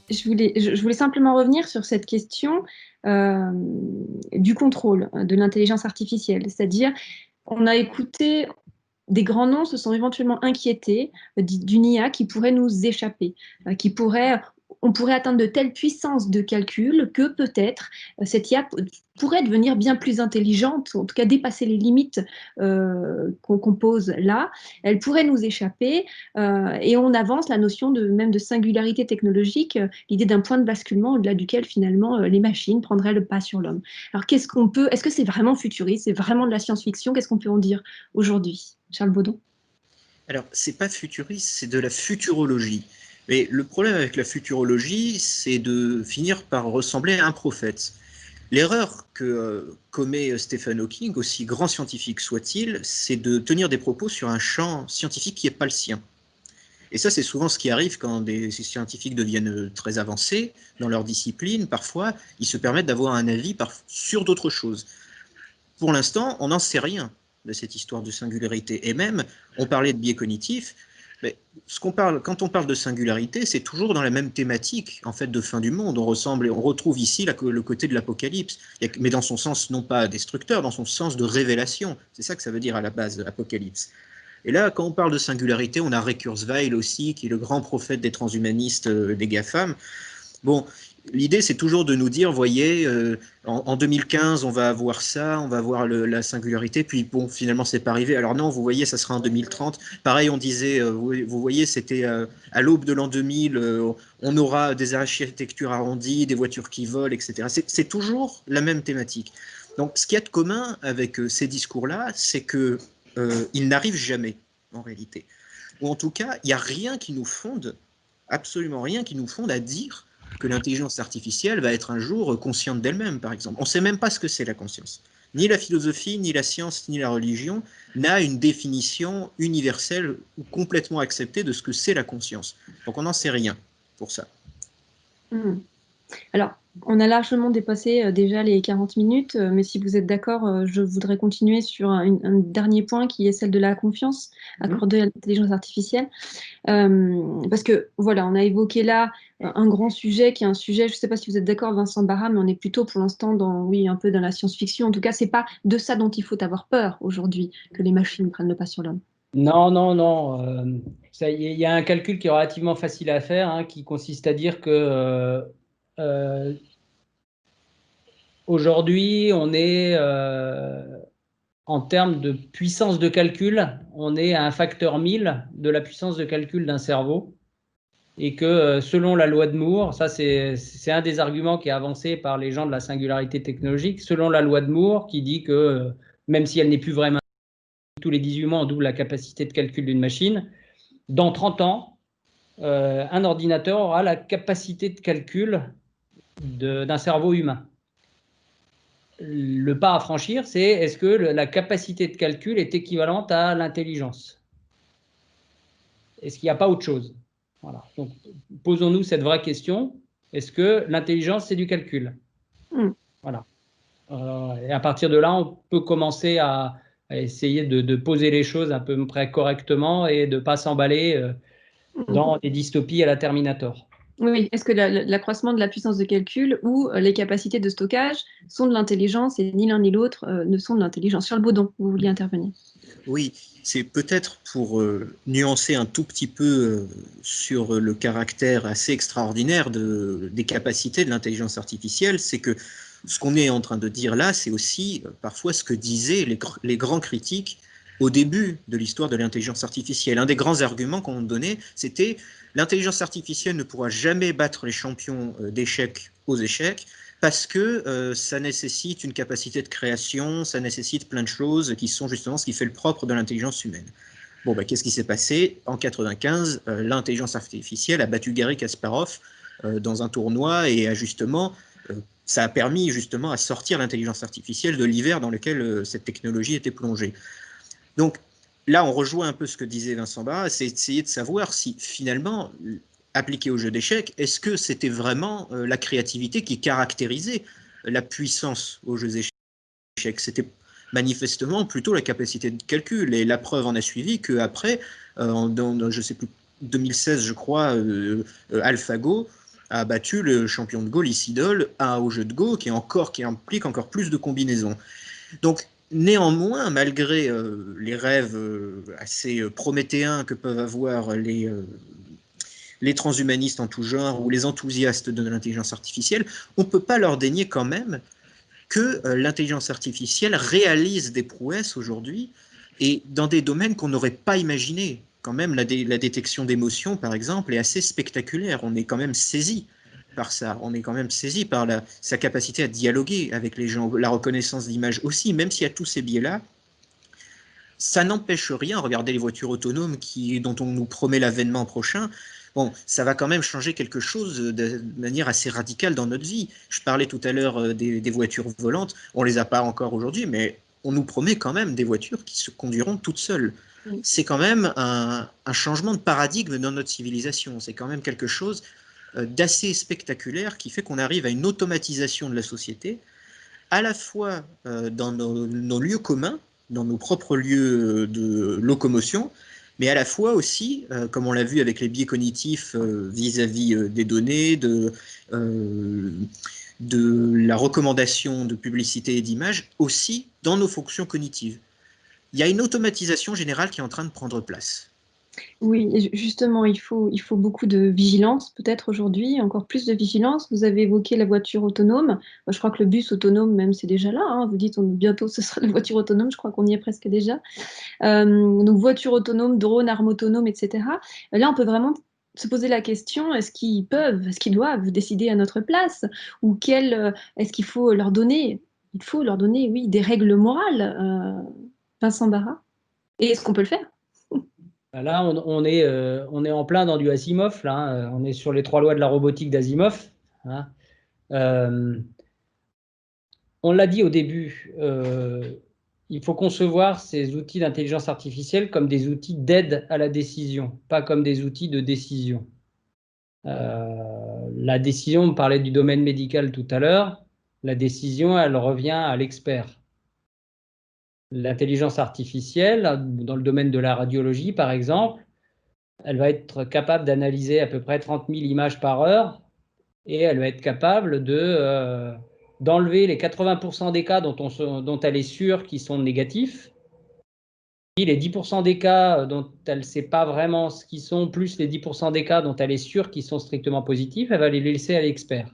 je voulais simplement revenir sur cette question euh, du contrôle de l'intelligence artificielle. C'est-à-dire, on a écouté, des grands noms se sont éventuellement inquiétés d'une IA qui pourrait nous échapper, on pourrait atteindre de telles puissances de calcul que peut-être cette IA pourrait devenir bien plus intelligente, en tout cas dépasser les limites qu'on pose là. Elle pourrait nous échapper et on avance la notion même de singularité technologique, l'idée d'un point de basculement au-delà duquel finalement les machines prendraient le pas sur l'homme. Alors est-ce que c'est vraiment futuriste, c'est vraiment de la science-fiction? Qu'est-ce qu'on peut en dire aujourd'hui? Charles Baudon. Alors, c'est pas futuriste, c'est de la futurologie. Mais le problème avec la futurologie, c'est de finir par ressembler à un prophète. L'erreur que commet Stephen Hawking, aussi grand scientifique soit-il, c'est de tenir des propos sur un champ scientifique qui n'est pas le sien. Et ça, c'est souvent ce qui arrive quand des scientifiques deviennent très avancés dans leur discipline. Parfois, ils se permettent d'avoir un avis sur d'autres choses. Pour l'instant, on n'en sait rien de cette histoire de singularité. Et même, on parlait de biais cognitifs, mais quand on parle de singularité, c'est toujours dans la même thématique en fait de fin du monde. On retrouve ici le côté de l'apocalypse, mais dans son sens non pas destructeur, dans son sens de révélation. C'est ça que ça veut dire à la base, apocalypse. Et là, quand on parle de singularité, on a Ray Kurzweil aussi, qui est le grand prophète des transhumanistes des GAFAM. Bon, l'idée, c'est toujours de nous dire, voyez, en 2015, on va avoir ça, on va avoir la singularité, puis bon, finalement, c'est pas arrivé. Alors non, vous voyez, ça sera en 2030. Pareil, on disait, vous voyez, c'était à l'aube de l'an 2000, on aura des architectures arrondies, des voitures qui volent, etc. C'est toujours la même thématique. Donc, ce qu'il y a de commun avec ces discours-là, c'est que ils n'arrivent jamais, en réalité. Ou en tout cas, il n'y a rien qui nous fonde, absolument rien qui nous fonde à dire que l'intelligence artificielle va être un jour consciente d'elle-même, par exemple. On ne sait même pas ce que c'est la conscience. Ni la philosophie, ni la science, ni la religion n'a une définition universelle ou complètement acceptée de ce que c'est la conscience. Donc on n'en sait rien pour ça. Hmm. Alors, on a largement dépassé déjà les 40 minutes, mais si vous êtes d'accord, je voudrais continuer sur un dernier point qui est celle de la confiance accordée à l'intelligence artificielle. Parce que voilà, on a évoqué là un grand sujet qui est un sujet, je ne sais pas si vous êtes d'accord, Vincent Barra, mais on est plutôt pour l'instant oui, un peu dans la science-fiction. En tout cas, c'est pas de ça dont il faut avoir peur aujourd'hui, que les machines prennent le pas sur l'homme. Non, non, non. Il y a un calcul qui est relativement facile à faire, hein, qui consiste à dire que euh, aujourd'hui, on est, en termes de puissance de calcul, on est à un facteur 1000 de la puissance de calcul d'un cerveau. Et que selon la loi de Moore, ça c'est un des arguments qui est avancé par les gens de la singularité technologique, selon la loi de Moore qui dit que même si elle n'est plus vraiment tous les 18 mois, on double la capacité de calcul d'une machine, dans 30 ans, un ordinateur aura la capacité de calcul d'un cerveau humain. Le pas à franchir, c'est est-ce que la capacité de calcul est équivalente à l'intelligence? Est-ce qu'il n'y a pas autre chose? Voilà. Donc, posons-nous cette vraie question. Est-ce que l'intelligence, c'est du calcul? Hmm. Voilà. Et à partir de là, on peut commencer à essayer de poser les choses à peu près correctement et de ne pas s'emballer Hmm. dans des dystopies à la Terminator. Oui, est-ce que l'accroissement de la puissance de calcul ou les capacités de stockage sont de l'intelligence et ni l'un ni l'autre ne sont de l'intelligence? Sur le Baudon, vous vouliez intervenir. Oui, c'est peut-être pour nuancer un tout petit peu sur le caractère assez extraordinaire des capacités de l'intelligence artificielle, c'est que ce qu'on est en train de dire là, c'est aussi parfois ce que disaient les grands critiques au début de l'histoire de l'intelligence artificielle. Un des grands arguments qu'on donnait, c'était l'intelligence artificielle ne pourra jamais battre les champions d'échecs aux échecs, parce que ça nécessite une capacité de création, ça nécessite plein de choses qui sont justement ce qui fait le propre de l'intelligence humaine. Bon, bah, qu'est-ce qui s'est passé? En 95, l'intelligence artificielle a battu Garry Kasparov dans un tournoi et a justement, ça a permis justement à sortir l'intelligence artificielle de l'hiver dans lequel cette technologie était plongée. Donc là, on rejoint un peu ce que disait Vincent Barra, c'est essayer de savoir si finalement, appliqué au jeu d'échecs, est-ce que c'était vraiment la créativité qui caractérisait la puissance aux jeux d'échecs? C'était manifestement plutôt la capacité de calcul. Et la preuve en a suivi qu'après, je ne sais plus, 2016, je crois, AlphaGo a battu le champion de Go, Isidol, au jeu de Go, qui implique encore plus de combinaisons. Donc, néanmoins, malgré les rêves assez prométhéens que peuvent avoir les transhumanistes en tout genre ou les enthousiastes de l'intelligence artificielle, on ne peut pas leur dénier quand même que l'intelligence artificielle réalise des prouesses aujourd'hui et dans des domaines qu'on n'aurait pas imaginés. Quand même, la détection d'émotions, par exemple, est assez spectaculaire. On est quand même saisi par ça. On est quand même saisi par sa capacité à dialoguer avec les gens, la reconnaissance d'images aussi, même s'il y a tous ces biais-là. Ça n'empêche rien. Regardez les voitures autonomes dont on nous promet l'avènement prochain. Bon, ça va quand même changer quelque chose de manière assez radicale dans notre vie. Je parlais tout à l'heure des voitures volantes. On les a pas encore aujourd'hui, mais on nous promet quand même des voitures qui se conduiront toutes seules. C'est quand même un changement de paradigme dans notre civilisation. C'est quand même quelque chose d'assez spectaculaire qui fait qu'on arrive à une automatisation de la société, à la fois dans nos lieux communs, dans nos propres lieux de locomotion, mais à la fois aussi, comme on l'a vu avec les biais cognitifs vis-à-vis des données, de la recommandation de publicité et d'images, aussi dans nos fonctions cognitives. Il y a une automatisation générale qui est en train de prendre place. Oui, justement, il faut beaucoup de vigilance, peut-être aujourd'hui, encore plus de vigilance. Vous avez évoqué la voiture autonome. Moi, je crois que le bus autonome, même, c'est déjà là. Hein. Vous dites bientôt ce sera la voiture autonome, je crois qu'on y est presque déjà. Donc, voiture autonome, drone, arme autonome, etc. Là, on peut vraiment se poser la question, est-ce qu'ils doivent décider à notre place? Ou est-ce qu'il faut leur donner, oui, des règles morales, Vincent Barra? Et est-ce qu'on peut le faire? Là, on est en plein dans du Asimov. Là, hein. On est sur les 3 lois de la robotique d'Asimov. Hein. On l'a dit au début, il faut concevoir ces outils d'intelligence artificielle comme des outils d'aide à la décision, pas comme des outils de décision. La décision, on parlait du domaine médical tout à l'heure, la décision, elle revient à l'expert. L'intelligence artificielle, dans le domaine de la radiologie, par exemple, elle va être capable d'analyser à peu près 30 000 images par heure et elle va être capable d'enlever les 80% des cas dont elle est sûre qu'ils sont négatifs, et les 10% des cas dont elle ne sait pas vraiment ce qu'ils sont, plus les 10% des cas dont elle est sûre qu'ils sont strictement positifs, elle va les laisser à l'expert.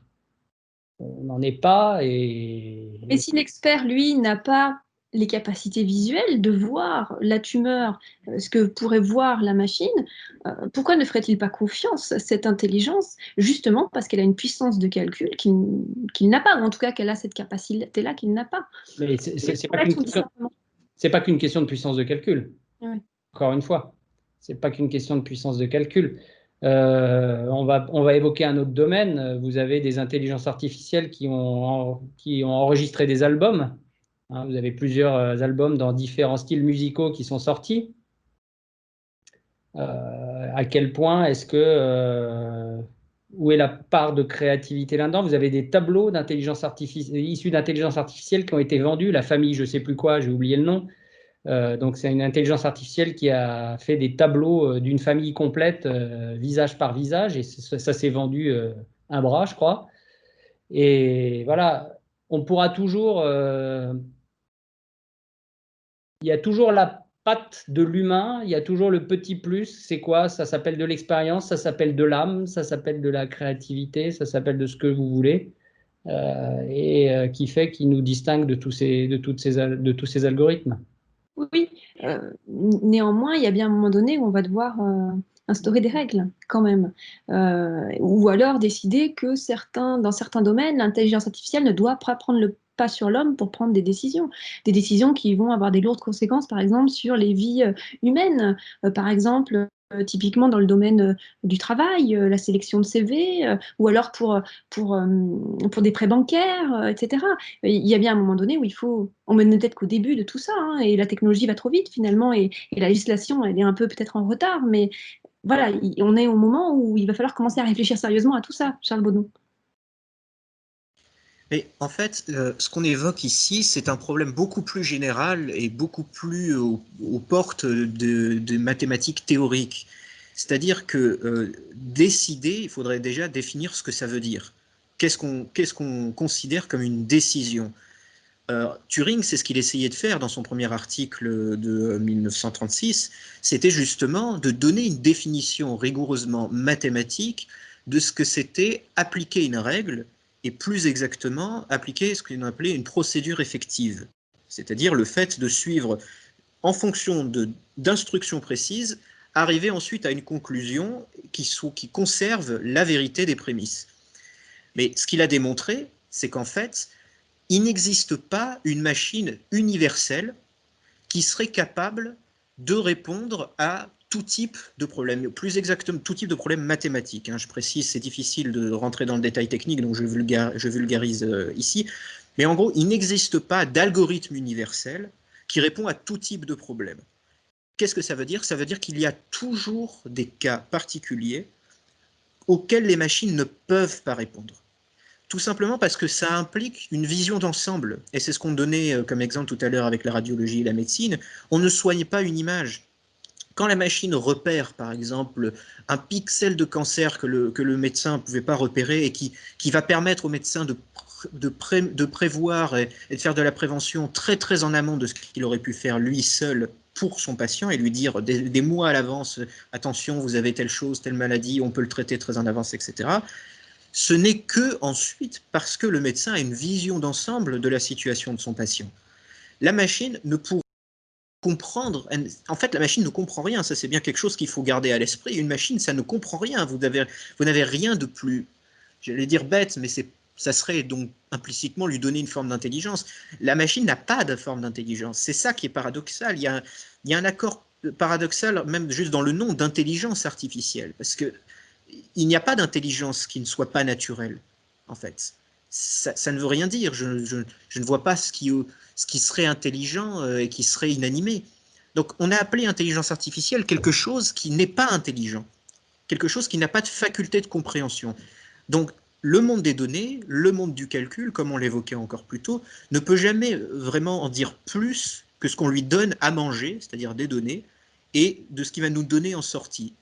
On n'en est pas. Mais si l'expert, lui, n'a pas les capacités visuelles de voir la tumeur, ce que pourrait voir la machine, pourquoi ne ferait-il pas confiance à cette intelligence, justement parce qu'elle a une puissance de calcul qu'il n'a pas, ou en tout cas qu'elle a cette capacité-là qu'il n'a pas. Mais c'est pas qu'une question de puissance de calcul. Oui. Encore une fois, c'est pas qu'une question de puissance de calcul. On va évoquer un autre domaine. Vous avez des intelligences artificielles qui ont enregistré des albums. Hein, vous avez plusieurs albums dans différents styles musicaux qui sont sortis. À quel point est-ce que où est la part de créativité là-dedans? Vous avez des tableaux d'intelligence artificielle issus d'intelligence artificielle qui ont été vendus. La famille, je ne sais plus quoi, j'ai oublié le nom. Donc c'est une intelligence artificielle qui a fait des tableaux d'une famille complète, visage par visage, et ça s'est vendu un bras, je crois. Et voilà, on pourra toujours... il y a toujours la patte de l'humain, il y a toujours le petit plus. C'est quoi? Ça s'appelle de l'expérience, ça s'appelle de l'âme, ça s'appelle de la créativité, ça s'appelle de ce que vous voulez, qui nous distingue de tous ces algorithmes. Oui, néanmoins, il y a bien un moment donné où on va devoir instaurer des règles quand même. Ou alors décider que dans certains domaines, l'intelligence artificielle ne doit pas prendre le pas sur l'homme pour prendre des décisions qui vont avoir des lourdes conséquences, par exemple, sur les vies humaines. Par exemple, typiquement dans le domaine du travail, la sélection de CV, ou alors pour des prêts bancaires, etc. Il y a bien un moment donné où on ne peut-être qu'au début de tout ça, hein, et la technologie va trop vite finalement, et la législation, elle est un peu peut-être en retard, mais voilà, on est au moment où il va falloir commencer à réfléchir sérieusement à tout ça, Charles Baudon. Mais en fait, ce qu'on évoque ici, c'est un problème beaucoup plus général et beaucoup plus aux portes de mathématiques théoriques. C'est-à-dire que décider, il faudrait déjà définir ce que ça veut dire. Qu'est-ce qu'on considère comme une décision? Turing, c'est ce qu'il essayait de faire dans son premier article de 1936, c'était justement de donner une définition rigoureusement mathématique de ce que c'était appliquer une règle, et plus exactement appliquer ce qu'on appelait une procédure effective, c'est-à-dire le fait de suivre en fonction d'instructions précises, arriver ensuite à une conclusion qui conserve la vérité des prémices. Mais ce qu'il a démontré, c'est qu'en fait, il n'existe pas une machine universelle qui serait capable de répondre à tout type de problème, plus exactement tout type de problème mathématique. Je précise, c'est difficile de rentrer dans le détail technique, donc je vulgarise ici. Mais en gros, il n'existe pas d'algorithme universel qui répond à tout type de problème. Qu'est-ce que ça veut dire? Ça veut dire qu'il y a toujours des cas particuliers auxquels les machines ne peuvent pas répondre. Tout simplement parce que ça implique une vision d'ensemble. Et c'est ce qu'on donnait comme exemple tout à l'heure avec la radiologie et la médecine. On ne soigne pas une image. Quand la machine repère, par exemple, un pixel de cancer que le médecin ne pouvait pas repérer et qui va permettre au médecin de prévoir et de faire de la prévention très très en amont de ce qu'il aurait pu faire lui seul pour son patient et lui dire des mois à l'avance, attention, vous avez telle chose, telle maladie, on peut le traiter très en avance, etc. Ce n'est que ensuite parce que le médecin a une vision d'ensemble de la situation de son patient. La machine ne pourra comprendre, en fait la machine ne comprend rien, ça c'est bien quelque chose qu'il faut garder à l'esprit. Une machine, ça ne comprend rien, vous n'avez rien de plus, j'allais dire bête, mais ça serait donc implicitement lui donner une forme d'intelligence. La machine n'a pas de forme d'intelligence, c'est ça qui est paradoxal. Il y a un accord paradoxal même juste dans le nom d'intelligence artificielle, parce que il n'y a pas d'intelligence qui ne soit pas naturelle, en fait. Ça ne veut rien dire. Je ne vois pas ce qui serait intelligent et qui serait inanimé. Donc, on a appelé intelligence artificielle quelque chose qui n'est pas intelligent, quelque chose qui n'a pas de faculté de compréhension. Donc, le monde des données, le monde du calcul, comme on l'évoquait encore plus tôt, ne peut jamais vraiment en dire plus que ce qu'on lui donne à manger, c'est-à-dire des données, et de ce qu'il va nous donner en sortie.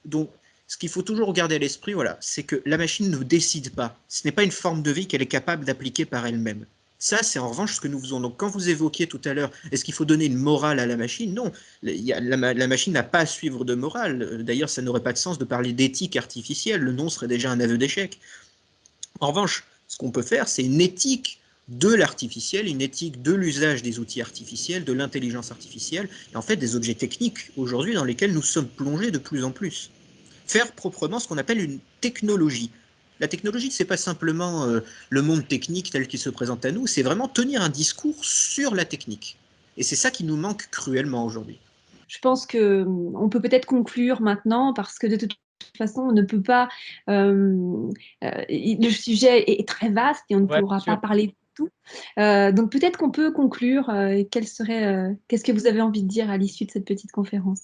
Donc, ce qu'il faut toujours garder à l'esprit, voilà, c'est que la machine ne décide pas. Ce n'est pas une forme de vie qu'elle est capable d'appliquer par elle-même. Ça, c'est en revanche ce que nous faisons. Donc, quand vous évoquiez tout à l'heure, est-ce qu'il faut donner une morale à la machine? Non, la machine n'a pas à suivre de morale. D'ailleurs, ça n'aurait pas de sens de parler d'éthique artificielle. Le nom serait déjà un aveu d'échec. En revanche, ce qu'on peut faire, c'est une éthique de l'artificiel, une éthique de l'usage des outils artificiels, de l'intelligence artificielle, et en fait des objets techniques aujourd'hui dans lesquels nous sommes plongés de plus en plus. Faire proprement ce qu'on appelle une technologie. La technologie, ce n'est pas simplement le monde technique tel qu'il se présente à nous, c'est vraiment tenir un discours sur la technique. Et c'est ça qui nous manque cruellement aujourd'hui. Je pense qu'on peut peut-être conclure maintenant parce que de toute façon, on ne peut pas. Le sujet est très vaste et on ne pourra pas parler de tout. Donc peut-être qu'on peut conclure. Qu'est-ce que vous avez envie de dire à l'issue de cette petite conférence?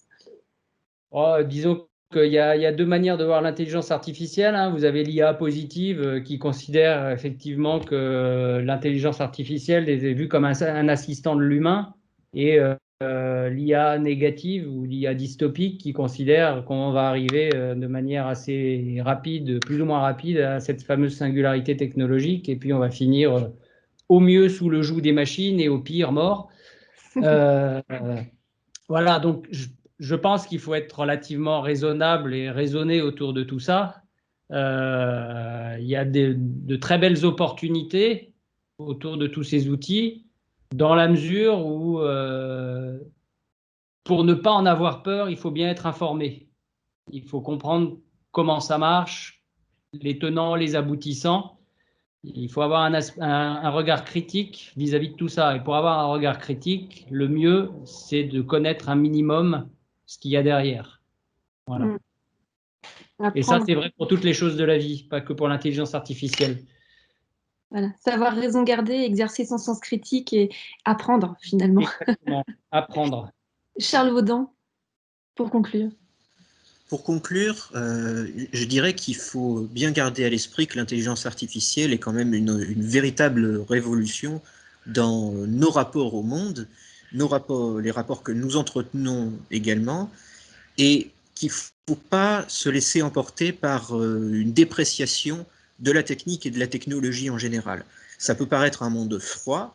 Disons qu'il y a deux manières de voir l'intelligence artificielle. Vous avez l'IA positive qui considère effectivement que l'intelligence artificielle est vue comme un assistant de l'humain, et l'IA négative ou l'IA dystopique qui considère qu'on va arriver de manière assez rapide, plus ou moins rapide, à cette fameuse singularité technologique, et puis on va finir au mieux sous le joug des machines et au pire mort. Voilà, donc je pense qu'il faut être relativement raisonnable et raisonné autour de tout ça. Il y a de très belles opportunités autour de tous ces outils, dans la mesure où, pour ne pas en avoir peur, il faut bien être informé. Il faut comprendre comment ça marche, les tenants, les aboutissants. Il faut avoir un regard critique vis-à-vis de tout ça. Et pour avoir un regard critique, le mieux, c'est de connaître un minimum ce qu'il y a derrière. Voilà. Et ça, c'est vrai pour toutes les choses de la vie, pas que pour l'intelligence artificielle. Voilà, savoir raison garder, exercer son sens critique et apprendre finalement. Exactement, apprendre. Charles Vaudan, pour conclure. Pour conclure, je dirais qu'il faut bien garder à l'esprit que l'intelligence artificielle est quand même une véritable révolution dans nos rapports au monde, les rapports que nous entretenons également, et qu'il faut pas se laisser emporter par une dépréciation de la technique et de la technologie en général. Ça peut paraître un monde froid,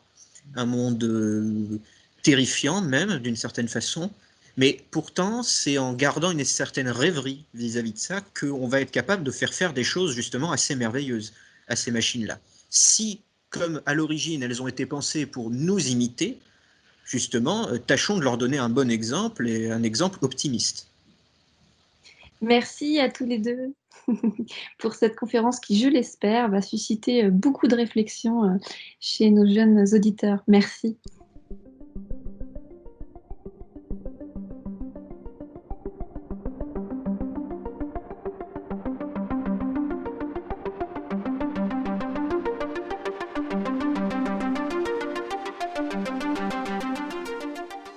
un monde terrifiant même, d'une certaine façon, mais pourtant, c'est en gardant une certaine rêverie vis-à-vis de ça qu'on va être capable de faire des choses justement assez merveilleuses à ces machines-là. Si, comme à l'origine, elles ont été pensées pour nous imiter, justement, tâchons de leur donner un bon exemple et un exemple optimiste. Merci à tous les deux pour cette conférence qui, je l'espère, va susciter beaucoup de réflexions chez nos jeunes auditeurs. Merci.